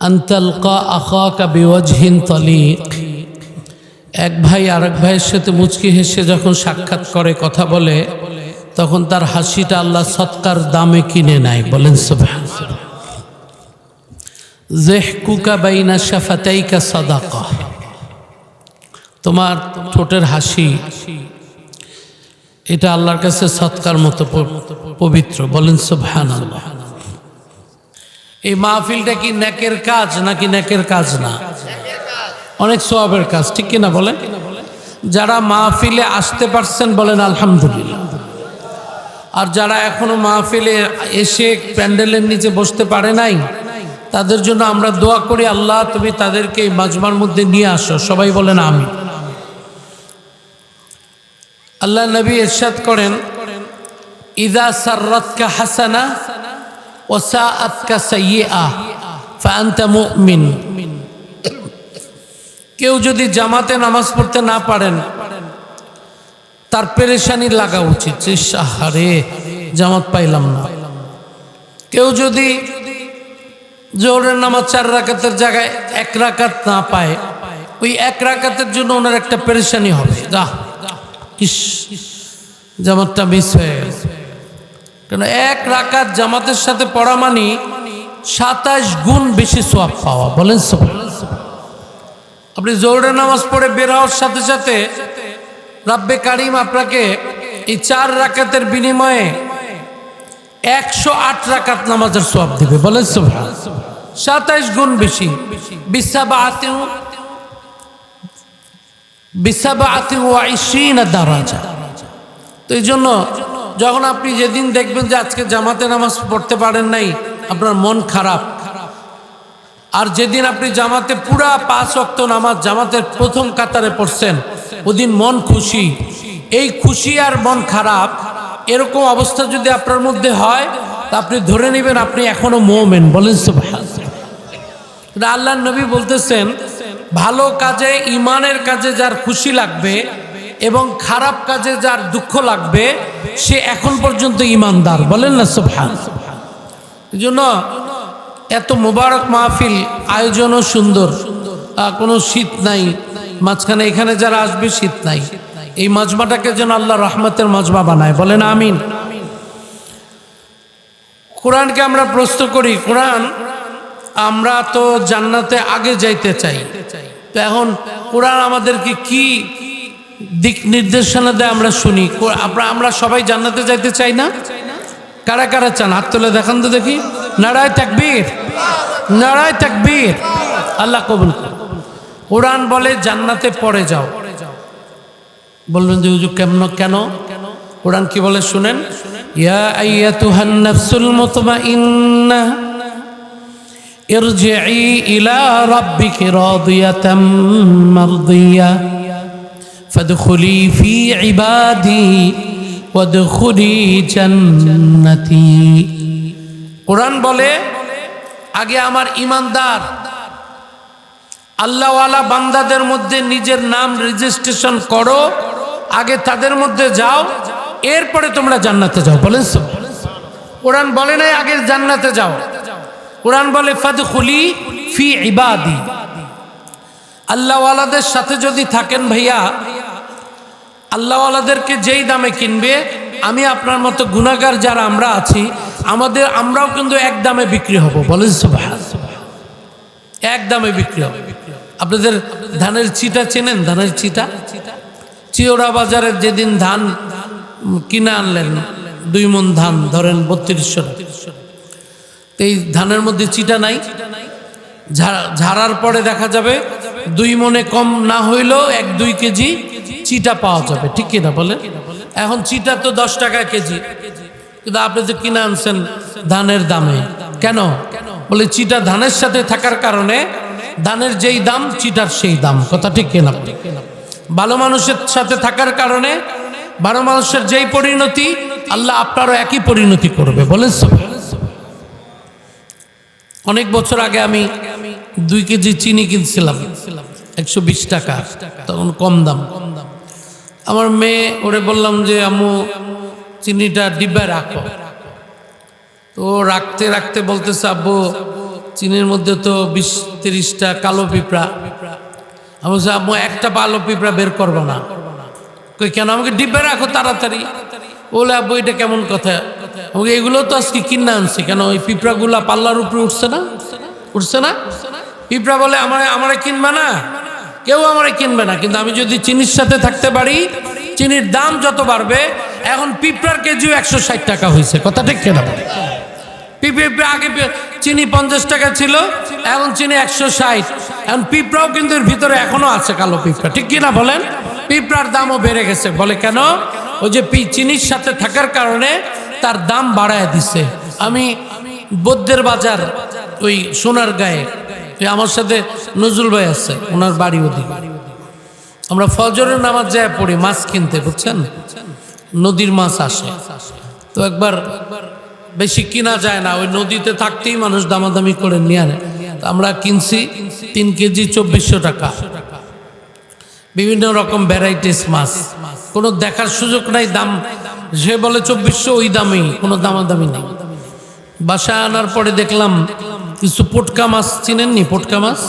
আনতালকা আখাকা বিওয়াজহিন তালিক। এক ভাই আরেক ভাইয়ের সাথে মুচকি হেসে যখন সাক্ষাৎ করে, কথা বলে, তখন তার হাসিটা আল্লাহ সৎকার দামে কিনে নেয়। বলেন সুবহানাল্লাহ। যিহকুকা বাইনা শাফাতাইকা সাদাকা। তোমার ঠোঁটের হাসি এটা আল্লাহর কাছে সৎকার মতো পবিত্র। বলেন সুবহানাল্লাহ। এই মাহফিলটা কি নেকের কাজ নাকি নেকের কাজ না? অনেক সওয়াবের কাজ, ঠিক কিনা বলেন? যারা মাহফিলে আসতে পারছেন বলেন আলহামদুলিল্লাহ। আর যারা এখনো মাহফিলে এসে প্যান্ডেলের নিচে বসতে পারে নাই, তাদের জন্য আমরা দোয়া করি, আল্লাহ তুমি তাদেরকে এই মাজমার মধ্যে নিয়ে আসো। সবাই বলেন আমিন। আল্লাহ নবী ইরশাদ করেন, ইযা সাররাতকা হাসানা ওয়া সাআতকা সাইয়্যিআ ফাআনতা মুমিন। কেউ যদি জামাতে নামাজ পড়তে না পারেন, তার পেরেশানি লাগা উচিত, আহারে জামাত পাইলাম না। কেউ যদি জোহরের নামাজ 4 রাকাতের জায়গায় 1 রাকাত না পায়, ওই 1 রাকাতের জন্য ওনার একটা পেরেশানি হবে, যা ইস জামাতটা মিস হয়ে গেল। কেন 1 রাকাত জামাতের সাথে পড়া মানে 27 গুণ বেশি সওয়াব পাওয়া। বলেন সুবহানাল্লাহ। আপনি জোহরের নামাজ পড়ে বের হওয়ার সাথে সাথে রব্বে কারিম আপনাকে এই 4 রাকাতের বিনিময়ে 108 রাকাত নামাজের সওয়াব দিবে। বলেন সুবহানাল্লাহ। 27 গুণ বেশি। বিসাবাআতিন ওয়া 20 দারাজা। তো এই জন্য যখন আপনি যেদিন দেখবেন যে আজকে জামাতে নামাজ পড়তে পারেন নাই, আপনার মন খারাপ, আর যেদিন আপনি জামাতে পুরা 5 ওয়াক্ত নামাজ জামাতের প্রথম কাতারে পড়ছেন, ওদিন মন খুশি। এই খুশি আর মন খারাপ এরকম অবস্থা যদি আপনার মধ্যে হয়, তা আপনি ধরে নেবেন আপনি এখনো মুমিন। বলেন সুবহানাল্লাহ। আল্লাহর নবী বলতেছেন, ভালো কাজে, ইমানের কাজে যার খুশি লাগবে এবং খারাপ কাজে যার দুঃখ লাগবে, সে এখন পর্যন্ত ইমানদার। বলেন না সুবহানাল্লাহ। এই জন্য এত মোবারক মাহফিল, আয়োজনও সুন্দর, কোনো শীত নাই মাঝখানে, এখানে যারা আসবে শীত নাই। এই মাজমাটাকে যেন আল্লাহ রহমতের মাজমা বানায়। বলেন আমিন। কোরআনকে আমরা প্রশ্ন করি, কোরআন, আমরা তো জান্নাতে আগে যাইতে চাই, তো এখন কোরআন আমাদেরকে কি দিক নির্দেশনা দেয় আমরা শুনি। আমরা সবাই জান্নাতে যাইতে চাই না? কারা কারা চান? হাত তুলে দেখান তো দেখি। নারায়ে তাকবীর, নারায়ে তাকবীর। আল্লাহ কবুল করুন। কোরআন বলে জান্নাতে পড়ে যাও। বলবেন যে হুজুর কেন? কোরআন কি বলে শুনেন। ইয়া আইয়াতুহান নাফসুল মুতমাইন্নাহ ইরজিই ইলা রাব্বিকি রাদিয়াতাম মারদিয়া ফাদখুলি ফি ইবাদি ওয়াদখুলি জান্নাতি। কোরআন বলে আগে আমার ইমানদার আল্লাহওয়ালা বান্দাদের মধ্যে নিজের নাম রেজিস্ট্রেশন করো, আগে তাদের মধ্যে যাও, এরপরে তোমরা জান্নাতে যাও। বলেন কোরআন বলে নাই আগে জান্নাতে যাও। কোরআন বলে ফাদখুলি ফি ইবাদি। আল্লাহওয়ালাদের সাথে যদি থাকেন ভাইয়া, আল্লাহওয়ালাদেরকে যেই দামে কিনবে, আমি আপনার মতো গুনাহগার যারা আমরা আছি, আমরাও কিন্তু এক দামে বিক্রি হব। বলেন সুবহানাল্লাহ। এক দামে বিক্রি হবে। আপনাদের ধানের চিটা চেনেন? ধানের চিটা চিওড়া বাজারের যেদিন ধান কিনে আনলেন, 2 মণ ধান ধরেন 3200 টাকা, এই ধানের মধ্যে চিটা নাই। ঝাড়ার পরে দেখা যাবে 2 মণে কম না হইলেও 1-2 কেজি চিটা পাওয়া যাবে, ঠিক কিনা বলেন? এখন চিটা তো 10 টাকা কেজি, কিন্তু আপনি তো কিনে আনছেন ধানের দামে। কেন? বলে চিটা ধানের সাথে থাকার কারণে ধানের যেই দাম চিটার সেই দাম। কথা ঠিক কিনা? ভালো মানুষের সাথে থাকার কারণে ভালো মানুষের যেই পরিণতি, আল্লাহ আপনারও একই পরিণতি করবে। বলেন অনেক বছর আগে আমি 2 কেজি চিনি কিনছিলাম 120 টাকা, তখন কম দাম। আমার মেয়ে ওরে বললাম যে আম্মু চিনিটা ডিব্বায় রাখো, তো রাখতে রাখতে বলতেছে আব্বু চীনের মধ্যে তো 20-30টা কালো পিঁপড়া। আমি বলছি আম্মু একটা কালো পিঁপড়া বের করবো না। কই কেন? আমাকে ডিব্বে রাখো তাড়াতাড়ি। বলে আব্বু এটা কেমন কথা? আমাকে এগুলো তো আজকে কিনে আনছি। কেন ওই পিঁপড়াগুলা পাল্লার উপরে উঠছে না? উঠছে না? পিঁপড়া বলে আমারে কিনবে না, কেউ আমারে কিনবে না। কিন্তু আমি যদি চিনির সাথে থাকতে পারি, চিনির দাম যত বাড়বে, এখন পিঁপড়ার কেজিও 160 টাকা হয়েছে। কথা ঠিক কেনা? পিঁপড়া আগে চিনি 50 টাকা ছিল, এখন চিনি 160। এখন পিঁপড়াও কিন্তু এর ভিতরে এখনো আছে কালো পিঁপড়া, ঠিক কিনা বলেন? পিঁপড়ার দামও বেড়ে গেছে। বলে কেন? ওই যে চিনির সাথে থাকার কারণে তার দাম বাড়ায় দিছে। আমি বৌদ্ধের বাজার ওই সোনার গায়ে, আমার সাথে নজরুল ভাই আছে, ওনার বাড়ি ওদিকে। আমরা ফজরের নামাজ যায় পড়ি মাছ কিনতে, বুঝছেন? নদীর মাছ আসে তো একবার বেশি কিনা যায় না, ওই নদীতে থাকতেই মানুষ দামাদামি করে নিয়ে আনে। আমরা কিনছি 3 কেজি 2400 টাকা, বিভিন্ন রকম ভ্যারাইটিস মাছ, কোনো দেখার সুযোগ নাই দাম। সে বলে 2400, ওই দামেই, কোনো দামাদামি নেই। বাসায় আনার পরে দেখলাম কিছু পটকা মাছ, চিনেননি পটকা মাছ?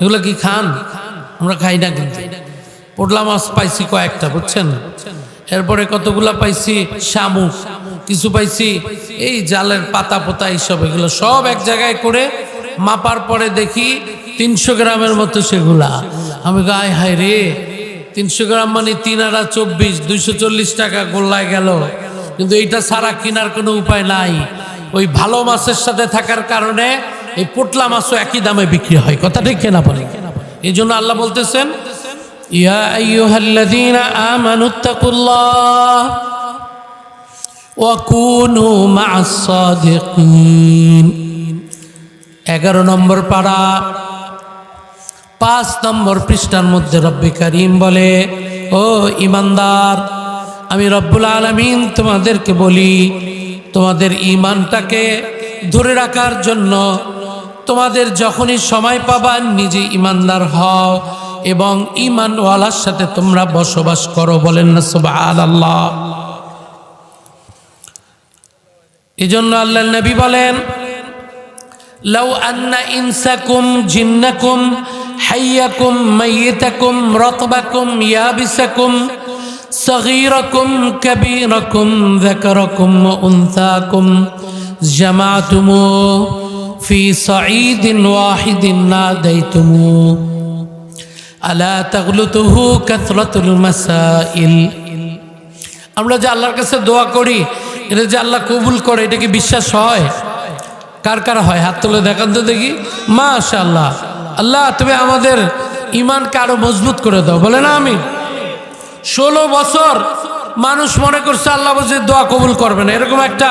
এগুলো কি খান? আমরা খাই না, কিন্তু পটলা মাছ পাইছি কয়েকটা, বুঝছেন? এরপরে কতগুলা পাইছি শামুক, কিছু পাইছি এই জালের পাতা পোতা এইসব, এগুলো সব এক জায়গায় করে মাপার পরে দেখি 300 গ্রামের মতো সেগুলা। আমি গায়ে হায় রে, 300 গ্রাম মানে 3 আর 24, 240 টাকা গোল্লায় গেল। কিন্তু এইটা ছাড়া কেনার কোনো উপায় নাই। ওই ভালো মাছের সাথে থাকার কারণে এই পোটলা মাছও একই দামে বিক্রি হয়। কথা ঠিক কেনা বলে? এই জন্য আল্লাহ বলতেছেন, ইয়া আইয়ুহাল্লাযীনা আমানুত্তাকুল্লাহ ওয়া কুনু মা'আস সাদিকিন। 11 নম্বর পারা 5 নম্বর পৃষ্ঠার মধ্যে রব্বে কারীম বলে, ও ঈমানদার, আমি রব্বুল আলামিন তোমাদেরকে বলি, তোমাদের ঈমানটাকে ধরে রাখার জন্য তোমাদের যখনই সময় পাবা নিজে ঈমানদার হও এবং ঈমানওয়ালার সাথে তোমরা বসবাস করো। বলেন না সুবহানাল্লাহ। এজন্য আল্লাহর নবী বলেন, লাউ আন্না ইনসাকুম জিন্নাকুম হাইয়াকুম মাইয়িতাকুম রাতবাকুম ইয়াবিসাকুম সগীরাকুম কাবীরাকুম যাকারাকুম ওয়া উনসাকুম জামাতুমু ফি সাঈদিন ওয়াহিদিন নাদাইতুমু আলা তাগলুতুহু কাসরাতুল মাসাইল। আমরা যে আল্লাহর কাছে দোয়া করি, এটা যে আল্লাহ কবুল করে, এটা কি বিশ্বাস হয়? কার কার হয়? হাত তুলে দেখান তো দেখি। মাশাআল্লাহ। আল্লাহ তুমি আমাদের ঈমানকে আরো মজবুত করে দাও। বলে না আমি 16 বছর মানুষ মনে করছে আল্লাহ বুঝে দোয়া কবুল করবে না, এরকম একটা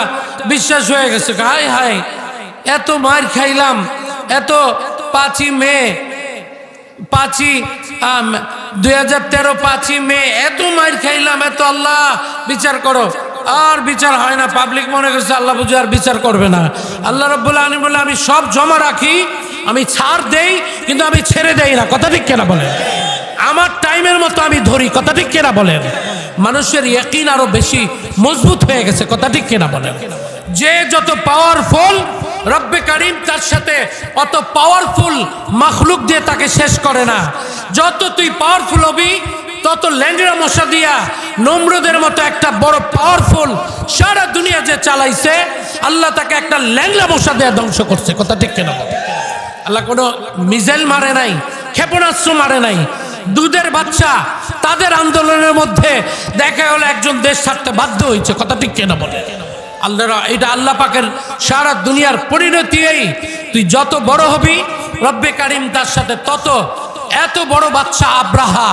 বিশ্বাস হয়ে গেছে। হায় হায়, এত মার খাইলাম, এত 5ই মে 2013 5ই মে এত মার খাইলাম, এত আল্লাহ বিচার করো, আর বিচার হয় না। পাবলিক মনে করছে আল্লাহ বুঝে আর বিচার করবে না। আল্লাহ রাব্বুল আলামিন বলে, আমি সব জমা রাখি, আমি ছাড় দেই, কিন্তু আমি ছেড়ে দেই না। কথা ঠিক কেনা বলেন? আমার টাইমের মতো আমি ধরি। কথা ঠিক কেনা বলেন? মানুষের ইয়াকিন আরো বেশি মজবুত হয়ে গেছে। কথা ঠিক কেনা বলেন? যে যত পাওয়ারফুল, রব্বে কারীম তার সাথে অত পাওয়ারফুল মাখলুক দিয়ে তাকে শেষ করে না। যত তুই পাওয়ারফুল হবি, তত ল্যাংড়া মশা দিয়া নমরুদের মতো একটা বড় পাওয়ারফুল সারা দুনিয়া যে চালাইছে, আল্লাহ তাকে একটা ল্যাংড়া মশা দিয়ে ধ্বংস করছে। কথা ঠিক কেনা বলেন? আল্লাহ কোনো মিসাইল মারে নাই, ক্ষেপণাস্ত্র মারে নাই। দুধের বাচ্চা তাদের আন্দোলনের মধ্যে দেখা হলো একজন দেশ ছাড়তে বাধ্য হয়েছে। কথা ঠিক কেনা বলে? আল্লাহ, এটা আল্লাহ পাকের সারা দুনিয়ার পরিণতি। তুই যত বড় হবি, রব্বে কারীম তার সাথে তত। এত বড় বাচ্চা আব্রাহা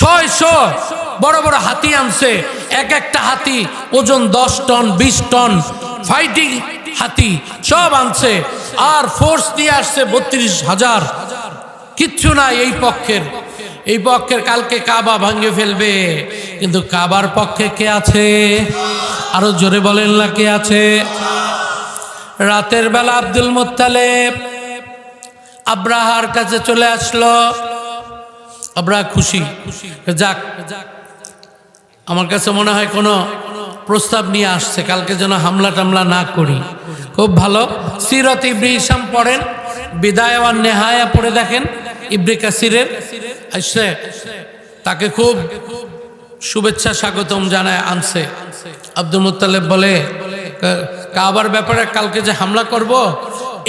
600 বড় বড় হাতি আনছে, এক একটা হাতি ওজন 10 টন 20 টন, ফাইটিং হাতি সব আনছে, আর ফোর্স নিয়ে আসছে 32,000। কিচ্ছু নাই এই পক্ষের কালকে কাবা ভাঙে ফেলবে। কিন্তু কাবার পক্ষে কে আছে? আরো জোরে বলেন না, কে আছে? রাতের বেলা আব্দুল মুত্তালিব আব্রাহার কাছে চলে আসলো। আব্রাহা খুশি, যাক আমার কাছে মনে হয় কোনো প্রস্তাব নিয়ে আসছে কালকে যেন হামলা টামলা না করি। খুব ভালো। সিরত ইবনে হিশাম পড়েন, বিদায় ওয়ান নেহায়া পড়ে দেখেন ইবনে কাসিরের। আসছে তাকে খুব শুভেচ্ছা স্বাগতম জানায় আনছে। আব্দুল মুত্তালিব বলে কাবার ব্যাপারে কালকে যে হামলা করব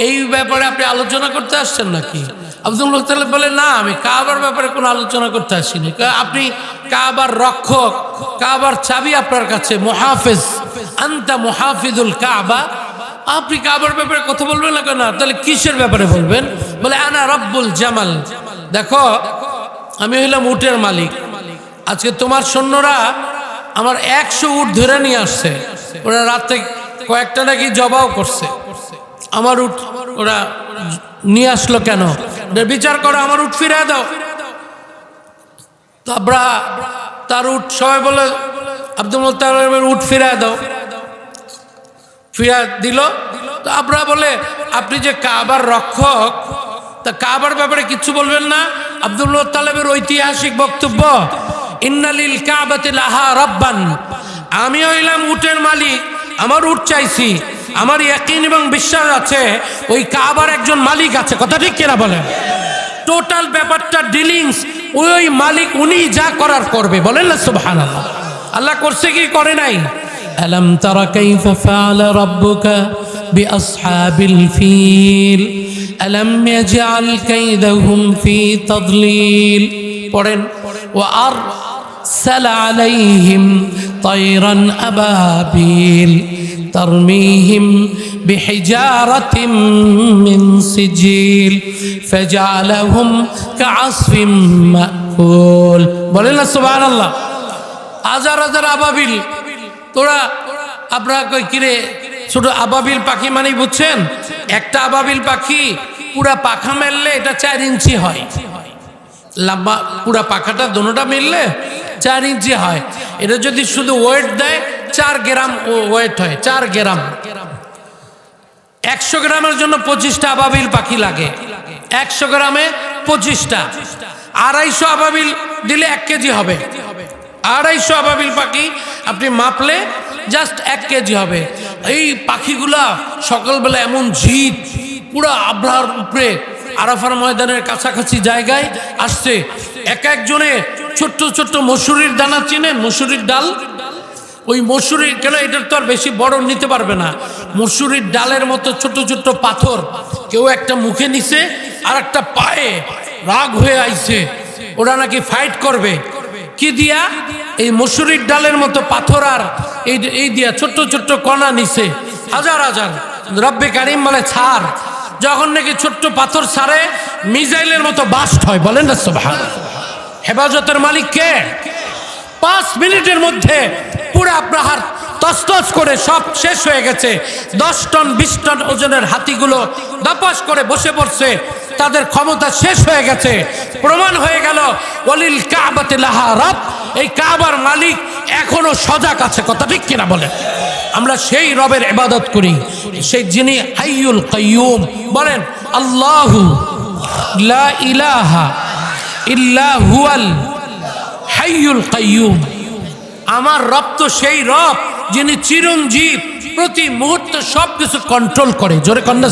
এই ব্যাপারে আপনি আলোচনা করতে আসছেন নাকি? আব্দুল মুত্তালিব বলে না, আমি কাবার ব্যাপারে কোনো আলোচনা করতে আসিনি। আপনি কাবার রক্ষক, কাবার চাবি আপনার কাছে, মুহাফিজ আনতা মুহাফিজুল কাবা, আপনি কাবার ব্যাপারে কথা বলবেন না কেন? তাহলে কিসের ব্যাপারে বলবেন? বলে আনা রব্বুল জামাল, দেখো আমি হইলাম উটের মালিক। আজকে তোমার সৈন্যরা আমার 100 উট ধরে নিয়ে আসছে, ওরা রাতে কয়েকটা নাকি জবাও করছে। আমার উট ওরা নিয়ে আসলো কেন? বিচার করো, আমার উট ফিরিয়ে দাও। তারপরা তার উট, সবাই বলে আব্দুল মুত্তালিবের উট ফিরিয়ে দাও। ফিরিয়ে দিল। তো আপনারা বলে আপনি যে কাবার রক্ষক, তা কাবার ব্যাপারে কিচ্ছু বলবেন না? আব্দুল মুত্তালিবের ঐতিহাসিক বক্তব্য, ইন্নালিল কাবাতি লাহা রাব্বান, আমি হইলাম উটের মালিক, আমার উট চাইছি, আমার ইয়াকিন এবং বিশ্বাস আছে ওই কাবার একজন মালিক আছে। কথা ঠিক কিনা বলেন? টোটাল ব্যাপারটা ডিলিংস ওই মালিক, উনি যা করার করবে। বলেন না সুবহানাল্লাহ। আল্লাহ করছে কি করে নাই? আলাম তারা কাইফা ফাআলা রাব্বুকা বিআসহাবিল ফিল আলাম ইয়াজআল কাইদাহুম ফি তাদলিল। পড়েন ওয়া আরসালা আলাইহিম তায়রান আবাবিল ترميهم بحجارة من سجيل فجعلهم كعصف مأكول। বলেন না সুবহানাল্লাহ। হাজার হাজার আবাবিল। তোরা আপনারা কই কিরে ছোট আবাবিল পাখি মানে বুঝছেন? একটা আবাবিল পাখি পুরা পাখা মেললে এটা 4 ইঞ্চি হয় লম্বা, পুরা পাখাটা দোনোটা মিললে 4 ইঞ্চি হয়। এটা যদি শুধু ওয়েট দেয় 4 গ্রাম ওয়েট হয়, 4 গ্রাম। 100 গ্রামের জন্য 25টা আবাবিল পাখি লাগে। 100 গ্রামে 25টা, 250 আবাবিল দিলে 1 কেজি হবে। 250 আবাবিল পাখি আপনি মাপলে জাস্ট 1 কেজি হবে। এই পাখিগুলা সকালবেলা এমন জিদ পুরা আবরার উপরে আরাফার ময়দানের কাছাকাছি জায়গায় আসছে। এক একজনে ছোট্ট ছোট্ট মসুরির দানা চিনেন? মসুরির ডাল, ওই মসুরির, কেন এটার তো আর বেশি বড় নিতে পারবে না, মসুরির ডালের মতো ছোট ছোট পাথর কেউ একটা মুখে নিছে আর একটা পায়ে রাগ হয়ে আইছে, ওরা নাকি ফাইট করবে। কি দিয়া? এই মসুরির ডালের মতো পাথর আর এই দিয়া ছোট্ট ছোট্ট কণা নিছে হাজার হাজার। রব্বে কারিম বলে ছাড়। যখন নাকি ছোট্ট পাথর ছাড়ে মিসাইলের মতো বাস্ট হয়। বলেন না সুবহানাল্লাহ। হেফাজতের মালিক কে? 5 মিনিটের মধ্যে পুরা প্রহার তসতস করে সব শেষ হয়ে গেছে। 10 টন 20 টন ওজনের হাতিগুলো দাপাস করে বসে পড়ছে, তাদের ক্ষমতা শেষ হয়ে গেছে। প্রমাণ হয়ে গেল ওয়ালিল কাবাতি লাহা রাব, এই কাবার মালিক এখনো সজাগ আছে। কথা ঠিক কিনা বলেন? আমরা সেই রবের ইবাদত করি, সেই যিনি হাইয়ুল কাইয়ুম। বলেন আল্লাহু লা ইলাহা ইল্লা হুয়াল হাইয়ুল কাইয়ুম। আমার রব তো সেই রব যিনি চিরঞ্জীব, প্রতি মুহূর্তে সবকিছু কন্ট্রোল করে। জোরে কন্যা